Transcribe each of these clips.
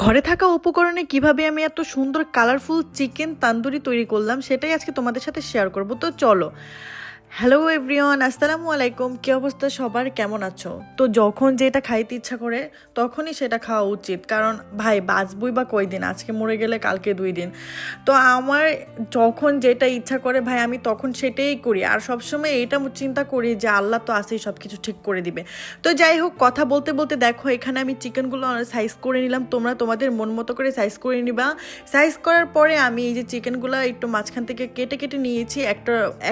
ঘরে থাকা উপকরণে কিভাবে আমি এত সুন্দর কালারফুল চিকেন তান্দুরি তৈরি করলাম সেটাই আজকে তোমাদের সাথে শেয়ার করব। তো চলো। হ্যালো এভরিওয়ান, আসসালামু আলাইকুম। কি অবস্থা সবার, কেমন আছো? তো যখন যেটা খাইতে ইচ্ছা করে তখনই সেটা খাওয়া উচিত, কারণ ভাই বাঁচবই বা কয়দিন, আজকে মরে গেলে কালকে 2 দিন। তো আমার যখন যেটা ইচ্ছা করে ভাই আমি তখন সেটাই করি, আর সবসময় এইটা চিন্তা করি যে আল্লাহ তো আছেই, সব কিছু ঠিক করে দিবে। তো যাই হোক, কথা বলতে বলতে দেখো এখানে আমি চিকেনগুলো সাইজ করে নিলাম। তোমরা তোমাদের মন মতো করে সাইজ করে নিবা। সাইজ করার পরে আমি এই যে চিকেনগুলো একটু মাঝখান থেকে কেটে কেটে নিয়েছি,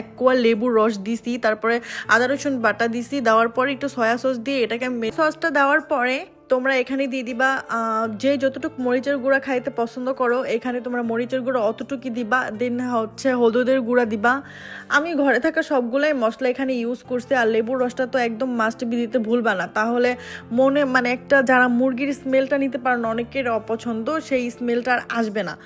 এক কোয়া লেবুর রস দিছি, তারপরে আদা রসুন বাটা দিছি, দেওয়ার পরে একটু সয়া সস দিয়ে এটাকে সসটা দেওয়ার পরে তোমরা এখানে দিয়ে দিবা যে যতটুকু মরিচের গুঁড়া খাইতে পছন্দ করো, এখানে তোমরা মরিচের গুঁড়া অতটুকুই দিবা। দেন হচ্ছে হলুদের গুঁড়া দিবা। আমি ঘরে থাকা সবগুলাই মশলা এখানে ইউজ করছি, আর লেবুর রসটা তো একদম মাস্ট বি দিতে ভুলবা না, তাহলে মানে একটা যারা মুরগির স্মেলটা নিতে পারেন অনেকের অপছন্দ, সেই স্মেলটা আর আসবে না।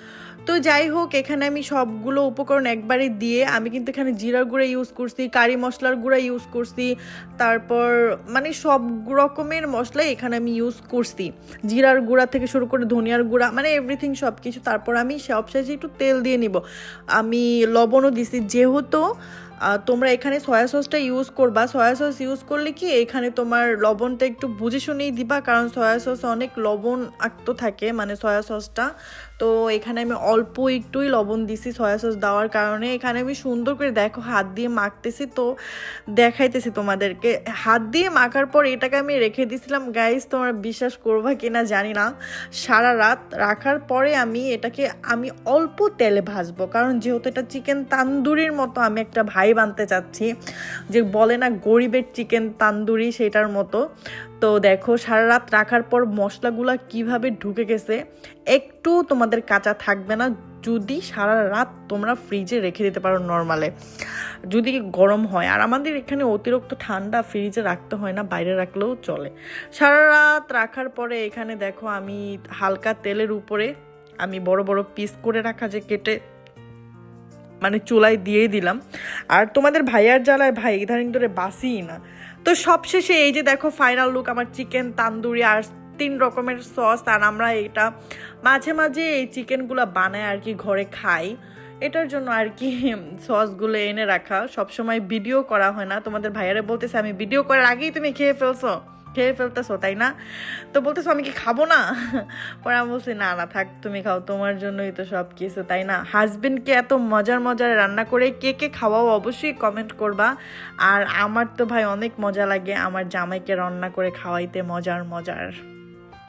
তো যাই হোক, এখানে আমি সবগুলো উপকরণ একবারে দিয়ে আমি কিন্তু এখানে জিরার গুঁড়া ইউজ করছি, কারি মশলার গুঁড়া ইউজ করছি, তারপর মানে সব রকমের মশলাই এখানে আমি ইউজ করছি, জিরার গুঁড়া থেকে শুরু করে ধনিয়ার গুঁড়া, মানে এভরিথিং সব কিছু। তারপর আমি সবশেষে একটু তেল দিয়ে নিব। আমি লবণও দিছি, যেহেতু তোমরা এখানে সয়া সসটা ইউজ করবা। সয়া সস ইউজ করলে কি এখানে তোমার লবণটা একটু বুঝে শুনেই দিবা, কারণ সয়া সস অনেক লবণাক্ত থাকে, মানে সয়া সসটা। তো এখানে আমি অল্প একটুই লবণ দিছি সয়া সস দেওয়ার কারণে। এখানে আমি সুন্দর করে দেখো হাত দিয়ে মাখতেছি, তো দেখাইতেছি তোমাদেরকে। হাত দিয়ে মাখার পর এটাকে আমি রেখে দিয়েছিলাম গাইস, তোমরা বিশ্বাস করবা কিনা জানি না, সারা রাত রাখার পরে এটাকে আমি অল্প তেলে ভাজবো, কারণ যেহেতু এটা চিকেন তান্দুরির মতো আমি একটা ভাই বানতে চাচ্ছি, যে বলে না গরিবের চিকেন তান্দুরি, সেটার মতো। তো দেখো সারা রাত রাখার পর মশলাগুলা কিভাবে ঢুকে গেছে, একটু তোমাদের কাঁচা থাকবে না যদি সারা রাত তোমরা ফ্রিজে রেখে দিতে পারো নর্মালে, যদি গরম হয়। আর আমাদের এখানে অতিরিক্ত ঠান্ডা, ফ্রিজে রাখতে হয় না, বাইরে রাখলেও চলে। সারা রাত রাখার পরে এখানে দেখো আমি হালকা তেলের উপরে আমি বড় বড় পিস করে রাখা যে কেটে মানে চুলায় দিয়ে দিলাম। আর তোমাদের ভাইয়ার জ্বালায় ভাই ইদানিং ধরে বাসিই না। তো সবশেষে এই যে দেখো ফাইনাল লুক আমার চিকেন তান্দুরি, আর 3 রকমের সস। আর আমরা এটা মাঝে মাঝে এই চিকেনগুলো বানায় আর কি, ঘরে খাই, এটার জন্য আর কি সসগুলো এনে রাখা। সবসময় ভিডিও করা হয় না, তোমাদের ভাইয়ারে বলতেছে আমি ভিডিও করার আগেই তুমি খেয়ে ফেলতেছো তাই না, তো বলতেছো আমি কি খাবো না? পরে আমি বলছি না না থাক, তুমি খাও, তোমার জন্যই তো সব কিছু তাই না। হাজবেন্ডকে এত মজার মজার রান্না করে কে কে খাওয়াও অবশ্যই কমেন্ট করবা। আর আমার তো ভাই অনেক মজা লাগে আমার জামাইকে রান্না করে খাওয়াইতে, মজার মজার।